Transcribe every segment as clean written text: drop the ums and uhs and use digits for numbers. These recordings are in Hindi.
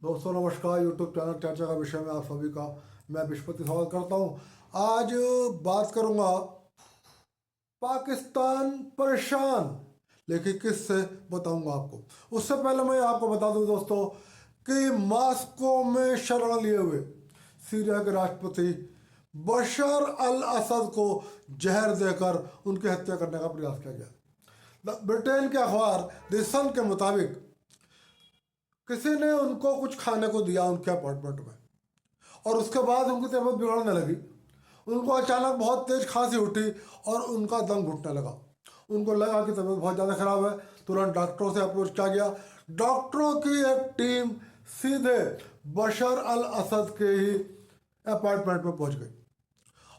दोस्तों नमस्कार। यूट्यूब चैनल चर्चा का विषय में आप सभी का मैं विश्वपति स्वागत करता हूं। आज बात करूंगा पाकिस्तान परेशान, लेकिन किससे बताऊंगा आपको। उससे पहले मैं आपको बता दूं दोस्तों कि मॉस्को में शरण लिए हुए सीरिया के राष्ट्रपति बशर अल असद को जहर देकर उनकी हत्या करने का प्रयास किया गया। ब्रिटेन के अखबार द सन के मुताबिक किसी ने उनको कुछ खाने को दिया उनके अपार्टमेंट में, और उसके बाद उनकी तबीयत बिगड़ने लगी। उनको अचानक बहुत तेज खांसी उठी और उनका दम घुटने लगा। उनको लगा कि तबीयत बहुत ज़्यादा खराब है। तुरंत डॉक्टरों से अप्रोच किया गया। डॉक्टरों की एक टीम सीधे बशर अल असद के ही अपार्टमेंट में पहुंच गई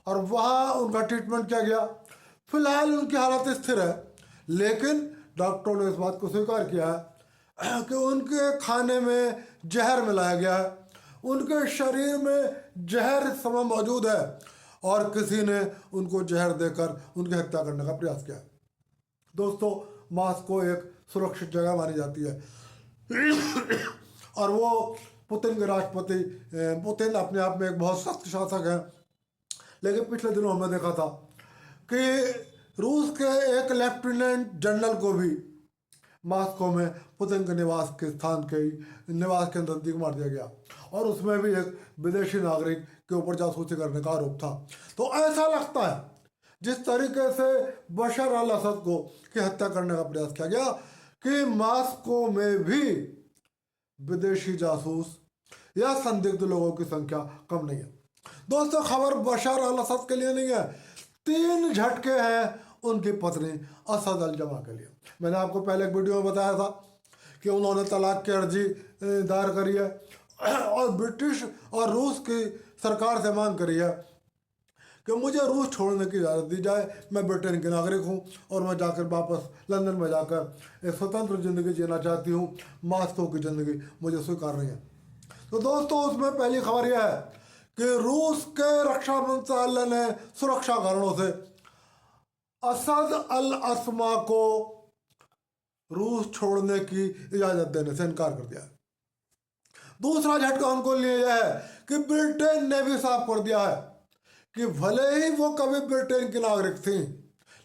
और वहाँ उनका ट्रीटमेंट किया गया। फिलहाल उनकी हालत स्थिर है, लेकिन डॉक्टरों ने इस बात को स्वीकार किया है कि उनके खाने में जहर मिलाया गया है। उनके शरीर में जहर इस समय मौजूद है और किसी ने उनको जहर देकर उनकी हत्या करने का प्रयास किया है। दोस्तों, मॉस्को एक सुरक्षित जगह मानी जाती है और वो पुतिन के राष्ट्रपति पुतिन अपने आप में एक बहुत सख्त शासक है, लेकिन पिछले दिनों हमने देखा था कि रूस के एक लेफ्टिनेंट जनरल को भी मॉस्को में पुतिन के निवास के नज़दीक मार दिया गया और उसमें भी एक विदेशी नागरिक के ऊपर जासूसी करने का आरोप था। तो ऐसा लगता है जिस तरीके से बशर अल असद को की हत्या करने का प्रयास किया गया कि मॉस्को में भी विदेशी जासूस या संदिग्ध लोगों की संख्या कम नहीं है। दोस्तों, खबर बशर अल असद के लिए नहीं है, 3 झटके हैं उनकी पत्नी असद अल जमा के लिए। मैंने आपको पहले एक वीडियो में बताया था कि उन्होंने तलाक की अर्जी दायर करी है और ब्रिटिश और रूस की सरकार से मांग करी है कि मुझे रूस छोड़ने की इजाज़त दी जाए। मैं ब्रिटेन की नागरिक हूँ और मैं जाकर वापस लंदन में जाकर एक स्वतंत्र ज़िंदगी जीना चाहती हूँ। मॉस्को की ज़िंदगी मुझे स्वीकार नहीं है। तो दोस्तों, उसमें पहली खबर यह है कि रूस के रक्षा मंत्रालय ने सुरक्षा कारणों से असद अल असमा को रूस छोड़ने की इजाज़त देने से इनकार कर दिया है। दूसरा झटका उनको लिए यह है कि ब्रिटेन ने भी साफ कर दिया है कि भले ही वो कभी ब्रिटेन की नागरिक थी,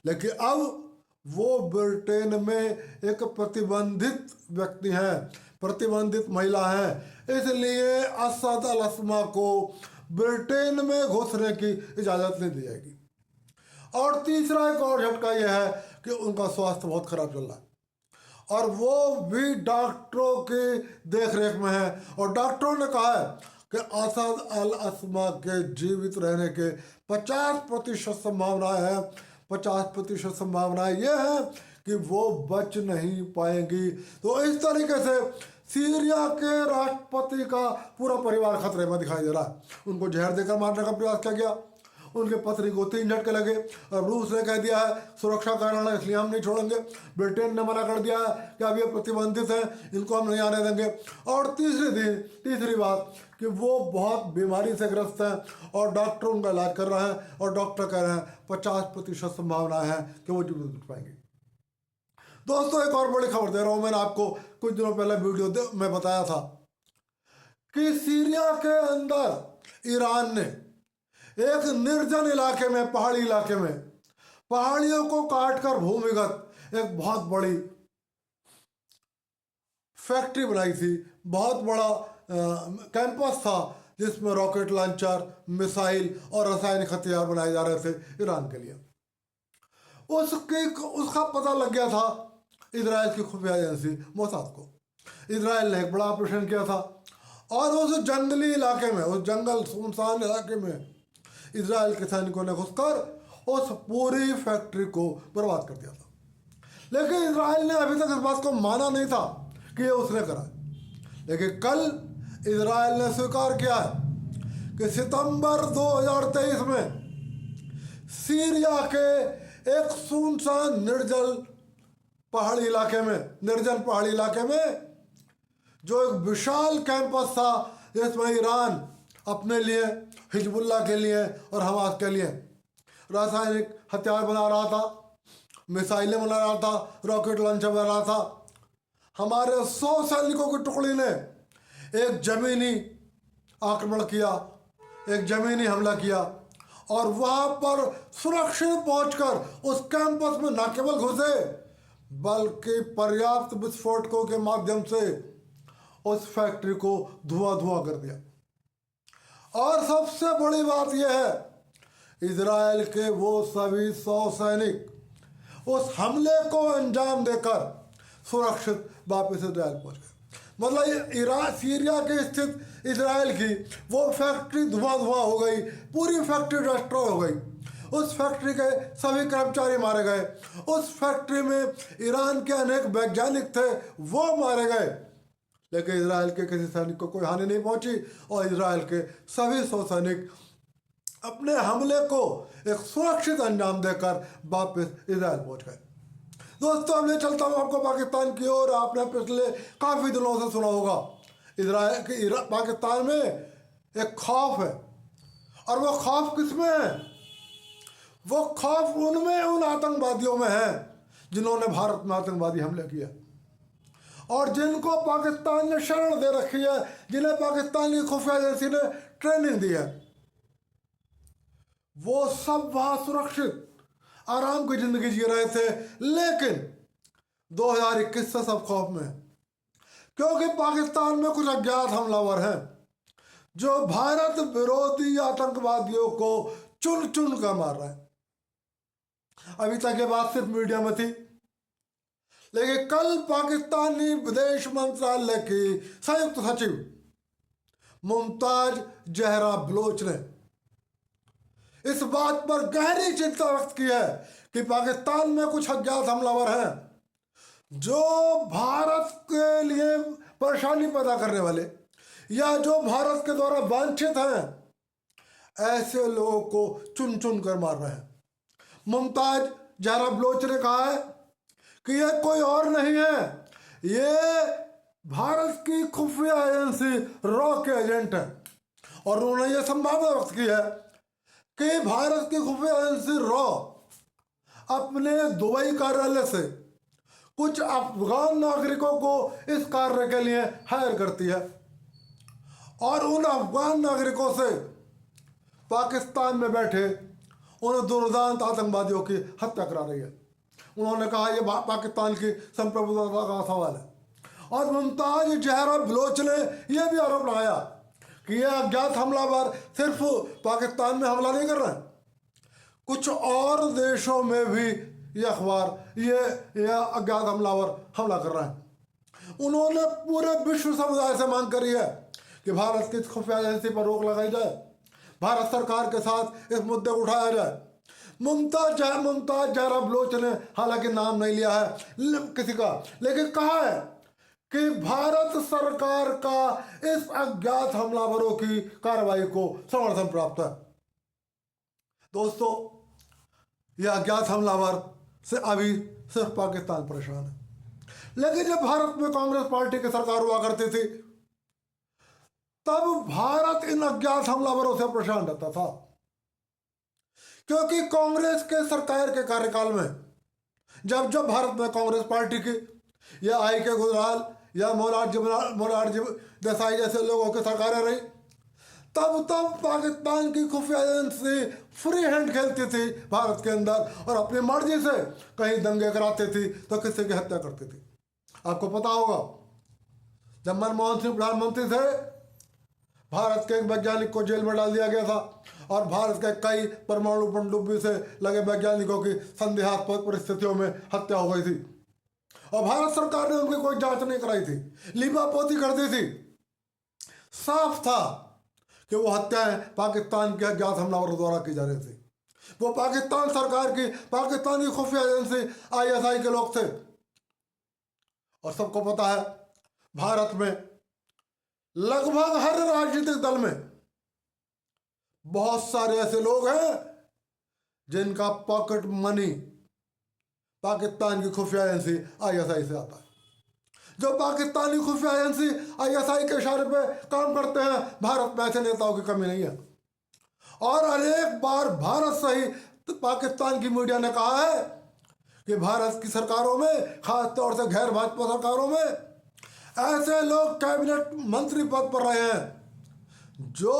लेकिन अब वो ब्रिटेन में एक प्रतिबंधित व्यक्ति हैं, प्रतिबंधित महिला हैं, इसलिए असद अल असमा को ब्रिटेन में घुसने की इजाज़त नहीं दी जाएगी। और तीसरा एक और झटका यह है कि उनका स्वास्थ्य बहुत खराब चल रहा है और वो भी डॉक्टरों की देखरेख में है। और डॉक्टरों ने कहा है कि असद अल असमा के जीवित रहने के 50% संभावनाएं हैं। 50% संभावनाएं यह है कि वो बच नहीं पाएंगी। तो इस तरीके से सीरिया के राष्ट्रपति का पूरा परिवार खतरे में दिखाई दे रहा है। उनको जहर देकर मारने का प्रयास किया गया। उनके पत्नी को 3 झटके लगे और रूस ने कह दिया है सुरक्षा कारण है इसलिए हम नहीं छोड़ेंगे। ब्रिटेन ने मना कर दिया है कि अब ये प्रतिबंधित हैं, इनको हम नहीं आने देंगे। और तीसरी बात कि वो बहुत बीमारी से ग्रस्त हैं और डॉक्टर उनका इलाज कर रहे हैं और डॉक्टर कह रहे हैं 50% संभावना है कि वो जीवित उठ पाएंगे। दोस्तों, एक और बड़ी खबर दे रहा हूँ। मैंने आपको कुछ दिनों पहले वीडियो में बताया था कि सीरिया के अंदर ईरान ने एक निर्जन इलाके में, पहाड़ी इलाके में, पहाड़ियों को काटकर भूमिगत एक बहुत बड़ी फैक्ट्री बनाई थी। बहुत बड़ा कैंपस था जिसमें रॉकेट लॉन्चर, मिसाइल और रासायनिक हथियार बनाए जा रहे थे ईरान के लिए। उसका पता लग गया था इजराइल की खुफिया एजेंसी मोसाद को। इजराइल ने एक बड़ा ऑपरेशन किया था और उस जंगली इलाके में, उस जंगल सुनसान इलाके में इजराइल के सैनिकों ने घुसकर उस पूरी फैक्ट्री को बर्बाद कर दिया था। लेकिन इजराइल ने अभी तक इस बात को माना नहीं था कि ये उसने करा। लेकिन कल इजराइल ने स्वीकार किया है कि सितंबर 2023 में सीरिया के एक सुनसान निर्जन पहाड़ी इलाके में जो एक विशाल कैंपस था जिसमें ईरान अपने लिए, हिजबुल्लाह के लिए और हमास के लिए रासायनिक हथियार बना रहा था, मिसाइलें बना रहा था, रॉकेट लॉन्चर बना रहा था। हमारे 100 सैनिकों की टुकड़ी ने एक ज़मीनी आक्रमण किया, एक ज़मीनी हमला किया और वहाँ पर सुरक्षित पहुंचकर उस कैंपस में न केवल घुसे बल्कि पर्याप्त विस्फोटकों के माध्यम से उस फैक्ट्री को धुआं धुआं कर दिया। और सबसे बड़ी बात यह है, इजराइल के वो सभी 100 सैनिक उस हमले को अंजाम देकर सुरक्षित वापस इजराइल पहुंच गए। मतलब इराक सीरिया के स्थित इजराइल की वो फैक्ट्री धुआं धुआं हो गई, पूरी फैक्ट्री डिस्ट्रॉय हो गई, उस फैक्ट्री के सभी कर्मचारी मारे गए, उस फैक्ट्री में ईरान के अनेक वैज्ञानिक थे वो मारे गए, लेकिन इजराइल के किसी सैनिक को कोई हानि नहीं पहुंची और इजराइल के सभी 100 सैनिक अपने हमले को एक सुरक्षित अंजाम देकर वापस इजराइल पहुंच गए। दोस्तों, अब ले चलता हूँ आपको पाकिस्तान की ओर। आपने पिछले काफ़ी दिनों से सुना होगा इजराइल के पाकिस्तान में एक खौफ है, और वो खौफ किसमें है? वो खौफ उनमें, उन आतंकवादियों में है जिन्होंने भारत में आतंकवादी हमले किया और जिनको पाकिस्तान ने शरण दे रखी है, जिन्हें पाकिस्तान की खुफिया एजेंसी ने ट्रेनिंग दी है। वो सब वहाँ सुरक्षित आराम की जिंदगी जी रहे थे, लेकिन 2021 से सब खौफ में है, क्योंकि पाकिस्तान में कुछ अज्ञात हमलावर हैं जो भारत विरोधी आतंकवादियों को चुन चुन कर मार रहे हैं। अभी तक ये बात सिर्फ मीडिया में थी, लेकिन कल पाकिस्तानी विदेश मंत्रालय की संयुक्त सचिव मुमताज जहरा बलोच ने इस बात पर गहरी चिंता व्यक्त की है कि पाकिस्तान में कुछ अज्ञात हमलावर हैं जो भारत के लिए परेशानी पैदा करने वाले या जो भारत के द्वारा वांछित हैं, ऐसे लोगों को चुन चुन कर मार रहे हैं। मुमताज जहरा बलोच ने कहा है कि यह कोई और नहीं है, ये भारत की खुफिया एजेंसी रॉ के एजेंट हैं। और उन्होंने यह संभावना व्यक्त की है कि भारत की खुफिया एजेंसी रॉ अपने दुबई कार्यालय से कुछ अफगान नागरिकों को इस कार्य के लिए हायर करती है और उन अफगान नागरिकों से पाकिस्तान में बैठे उन दुर्दांत आतंकवादियों की हत्या करा रही है। उन्होंने कहा यह पाकिस्तान की संप्रभुता का सवाल है। और मुमताज जहरा बलोच ने यह भी आरोप लगाया कि यह अज्ञात हमलावर सिर्फ पाकिस्तान में हमला नहीं कर रहे हैं, कुछ और देशों में भी ये अज्ञात हमलावर हमला कर रहे हैं। उन्होंने पूरे विश्व समुदाय से मांग करी है कि भारत की खुफिया एजेंसी पर रोक लगाई जाए, भारत सरकार के साथ इस मुद्दे को उठाया जाए। मुमताज जहरा बलोच ने हालांकि नाम नहीं लिया है किसी का, लेकिन कहा है कि भारत सरकार का इस अज्ञात हमलावरों की कार्रवाई को समर्थन प्राप्त है। दोस्तों, यह अज्ञात हमलावर से अभी सिर्फ पाकिस्तान परेशान है, लेकिन जब भारत में कांग्रेस पार्टी की सरकार हुआ करती थी तब भारत इन अज्ञात हमलावरों से परेशान रहता था, क्योंकि कांग्रेस के सरकार के कार्यकाल में जब भारत में कांग्रेस पार्टी की या आई के गुजराल या मोरारजी देसाई जैसे लोगों की सरकारें रही, तब पाकिस्तान की खुफिया एजेंसी फ्री हैंड खेलती थी भारत के अंदर और अपनी मर्जी से कहीं दंगे कराती थी तो किसी की हत्या करती थी। आपको पता होगा जब मनमोहन सिंह प्रधानमंत्री थे, भारत के एक वैज्ञानिक को जेल में डाल दिया गया था और भारत के कई परमाणु पनडुब्बी से लगे वैज्ञानिकों की संदेहास्पद परिस्थितियों में हत्या हो गई थी और भारत सरकार ने उनकी कोई जांच नहीं कराई थी, लीपापोती कर दी थी। साफ था कि वो हत्याएं पाकिस्तान के अज्ञात हमलावरों द्वारा की जा रही थी। वो पाकिस्तान सरकार की, पाकिस्तान की खुफिया एजेंसी ISI के लोग थे। और सबको पता है भारत में लगभग हर राजनीतिक दल में बहुत सारे ऐसे लोग हैं जिनका पॉकेट मनी पाकिस्तान की खुफिया एजेंसी ISI से आता है, जो पाकिस्तानी खुफिया एजेंसी ISI के इशारे पे काम करते हैं। भारत में ऐसे नेताओं की कमी नहीं है और अनेक बार भारत सहित पाकिस्तान की मीडिया ने कहा है कि भारत की सरकारों में, खास तौर से गैर भाजपा सरकारों में, ऐसे लोग कैबिनेट मंत्री पद पर रहे हैं जो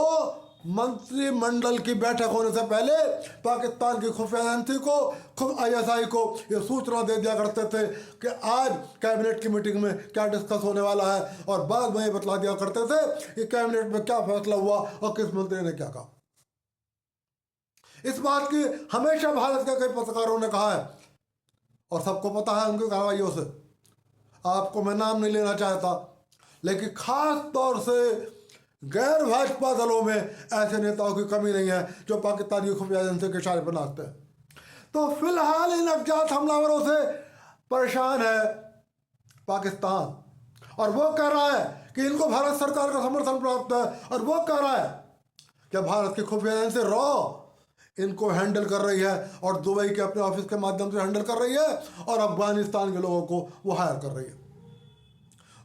मंत्रिमंडल की बैठक होने से पहले पाकिस्तान की खुफिया एजेंसी को, खुद आईएसआई को ये सूचना दे दिया करते थे कि आज कैबिनेट की मीटिंग में क्या डिस्कस होने वाला है, और बाद में ये बतला दिया करते थे कि कैबिनेट में क्या फैसला हुआ और किस मंत्री ने क्या कहा। इस बात की हमेशा भारत के कई पत्रकारों ने कहा है और सबको पता है उनकी कार्रवाइयों से। आपको मैं नाम नहीं लेना चाहता, लेकिन खास तौर से गैर भाजपा दलों में ऐसे नेताओं की कमी नहीं है जो पाकिस्तानी खुफिया एजेंसी के इशारे पर नाचते हैं। तो फिलहाल इन अज्ञात हमलावरों से परेशान है पाकिस्तान, और वो कह रहा है कि इनको भारत सरकार का समर्थन प्राप्त है, और वो कह रहा है कि भारत की खुफिया एजेंसी रॉ इनको हैंडल कर रही है और दुबई के अपने ऑफिस के माध्यम से हैंडल कर रही है, और अफगानिस्तान के लोगों को वो हायर कर रही है।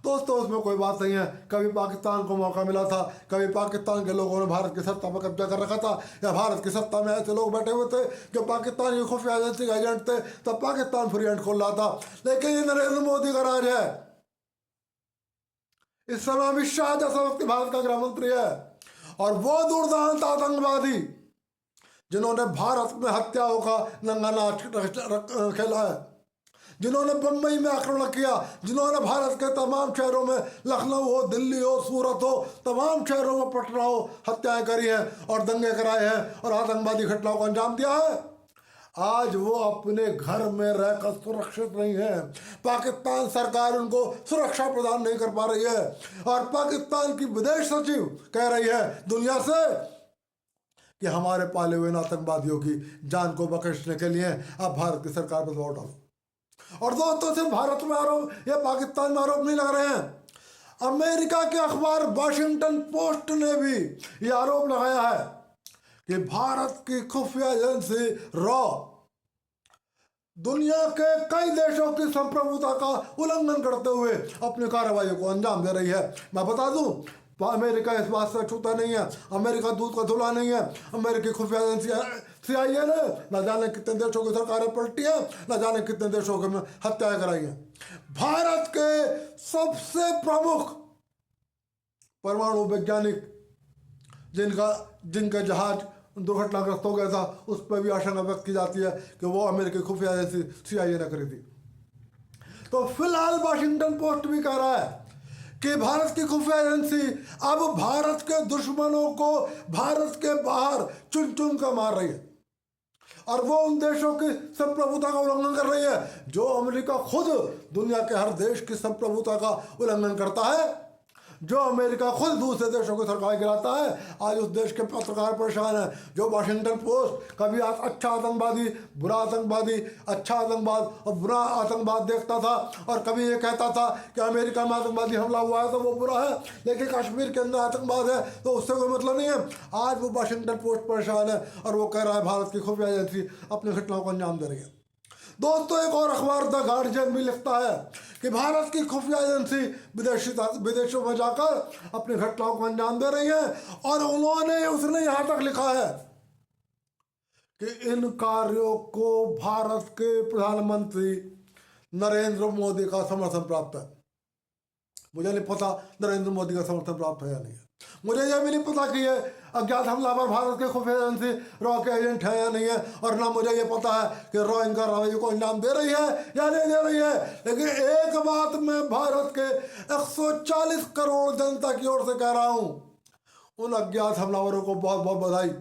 दोस्तों, उसमें कोई बात नहीं है। कभी पाकिस्तान को मौका मिला था, कभी पाकिस्तान के लोगों ने भारत की सत्ता पर कब्जा कर रखा था, या भारत की सत्ता में ऐसे लोग बैठे हुए थे जो पाकिस्तान की खुफिया एजेंसी के एजेंट थे, तब पाकिस्तान फ्री हैंड खोल रहा था। लेकिन ये नरेंद्र मोदी का राज है। इस समय अमित शाह जैसा व्यक्ति भारत का गृह मंत्री है, और वो दुर्दांत आतंकवादी जिन्होंने भारत में हत्याओं का नंगा नाच खेला है, जिन्होंने बम्बई में आक्रमण किया, जिन्होंने भारत के तमाम शहरों में, लखनऊ हो, दिल्ली हो, सूरत हो, तमाम शहरों में, पटना हो, हत्याएं करी हैं और दंगे कराए हैं और आतंकवादी घटनाओं को अंजाम दिया है, आज वो अपने घर में रहकर सुरक्षित नहीं है। पाकिस्तान सरकार उनको सुरक्षा प्रदान नहीं कर पा रही है, और पाकिस्तान की विदेश सचिव कह रही है दुनिया से कि हमारे पाले हुए आतंकवादियों की जान को बख्शने के लिए अब भारत की सरकार पर दबाव डालो। और दोस्तों, सिर्फ भारत में आरोप या पाकिस्तान में आरोप नहीं लग रहे हैं। अमेरिका के अखबार वाशिंगटन पोस्ट ने भी ये आरोप लगाया है कि भारत की खुफिया एजेंसी रॉ दुनिया के कई देशों की संप्रभुता का उल्लंघन करते हुए अपनी कार्रवाई को अंजाम दे रही है। मैं बता दूं, अमेरिका इस बात से छूता नहीं है, अमेरिका दूध का धुला नहीं है। अमेरिकी खुफिया एजेंसी CIA ने न जाने कितने देशों की सरकारें पलटी है, न जाने कितने देशों के में हत्याएं कराई हैं। भारत के सबसे प्रमुख परमाणु वैज्ञानिक जिनका जहाज दुर्घटनाग्रस्त हो गया था, उस पर भी आशंका व्यक्त की जाती है कि वो अमेरिकी खुफिया एजेंसी CIA ने करी थी। तो फिलहाल वाशिंगटन पोस्ट भी कह रहा है कि भारत की खुफिया एजेंसी अब भारत के दुश्मनों को भारत के बाहर चुन चुन कर मार रही है, और वो उन देशों की संप्रभुता का उल्लंघन कर रही है जो अमेरिका खुद दुनिया के हर देश की संप्रभुता का उल्लंघन करता है, जो अमेरिका खुद दूसरे देशों को सरकार गिराता है। आज उस देश के पत्रकार परेशान है जो वाशिंगटन पोस्ट कभी अच्छा आतंकवादी, बुरा आतंकवादी, अच्छा आतंकवाद और बुरा आतंकवाद देखता था, और कभी ये कहता था कि अमेरिका में आतंकवादी हमला हुआ है तो वो बुरा है, लेकिन कश्मीर के अंदर आतंकवाद है तो उससे कोई मतलब नहीं है। आज वो वाशिंगटन पोस्ट परेशान है और वो कह रहा है भारत की खुफिया एजेंसी अपनी घटनाओं को अंजाम दे रही है। दोस्तों, एक और अखबार द गार्जियन भी लिखता है कि भारत की खुफिया एजेंसी विदेशों में जाकर अपनी घटनाओं को अंजाम दे रही है, और उसने यहां तक लिखा है कि इन कार्यों को भारत के प्रधानमंत्री नरेंद्र मोदी का समर्थन प्राप्त है। मुझे नहीं पता नरेंद्र मोदी का समर्थन प्राप्त है या नहीं है। मुझे यह भी नहीं पता कि ये अज्ञात हमलावर भारत के खुफिया एजेंसी रॉ के एजेंट है या नहीं है, और ना मुझे ये पता है कि रॉ इनका रवैये को अंजाम दे रही है या नहीं दे रही है। लेकिन एक बात मैं भारत के 140 करोड़ जनता की ओर से कह रहा हूं, उन अज्ञात हमलावरों को बहुत बहुत बधाई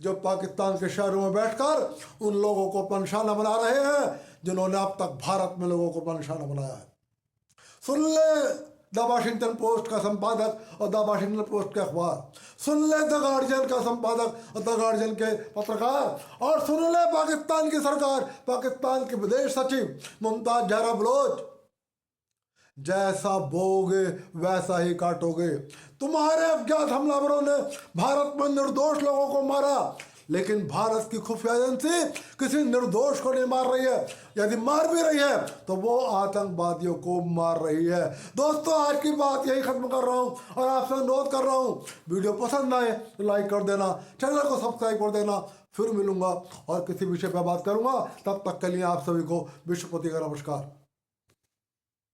जो पाकिस्तान के शहरों में बैठकर उन लोगों को अपना निशाना बना रहे हैं जिन्होंने अब तक भारत में लोगों को अपना निशाना बनाया है। सुन ले द वाशिंगटन पोस्ट का संपादक और द वाशिंगटन पोस्ट के अखबार, सुन ले द गार्जियन का संपादक और द गार्जियन के पत्रकार, और सुन ले पाकिस्तान की सरकार, पाकिस्तान के विदेश सचिव मुमताज जहरा बलोच। जैसा बोगे वैसा ही काटोगे। तुम्हारे अज्ञात हमलावरों ने भारत में निर्दोष लोगों को मारा, लेकिन भारत की खुफिया एजेंसी किसी निर्दोष को नहीं मार रही है। यदि मार भी रही है तो वो आतंकवादियों को मार रही है। दोस्तों, आज की बात यही खत्म कर रहा हूँ और आपसे अनुरोध कर रहा हूँ, वीडियो पसंद आए तो लाइक कर देना, चैनल को सब्सक्राइब कर देना। फिर मिलूंगा और किसी विषय पर बात करूंगा। तब तक के लिए आप सभी को विश्वपति का नमस्कार।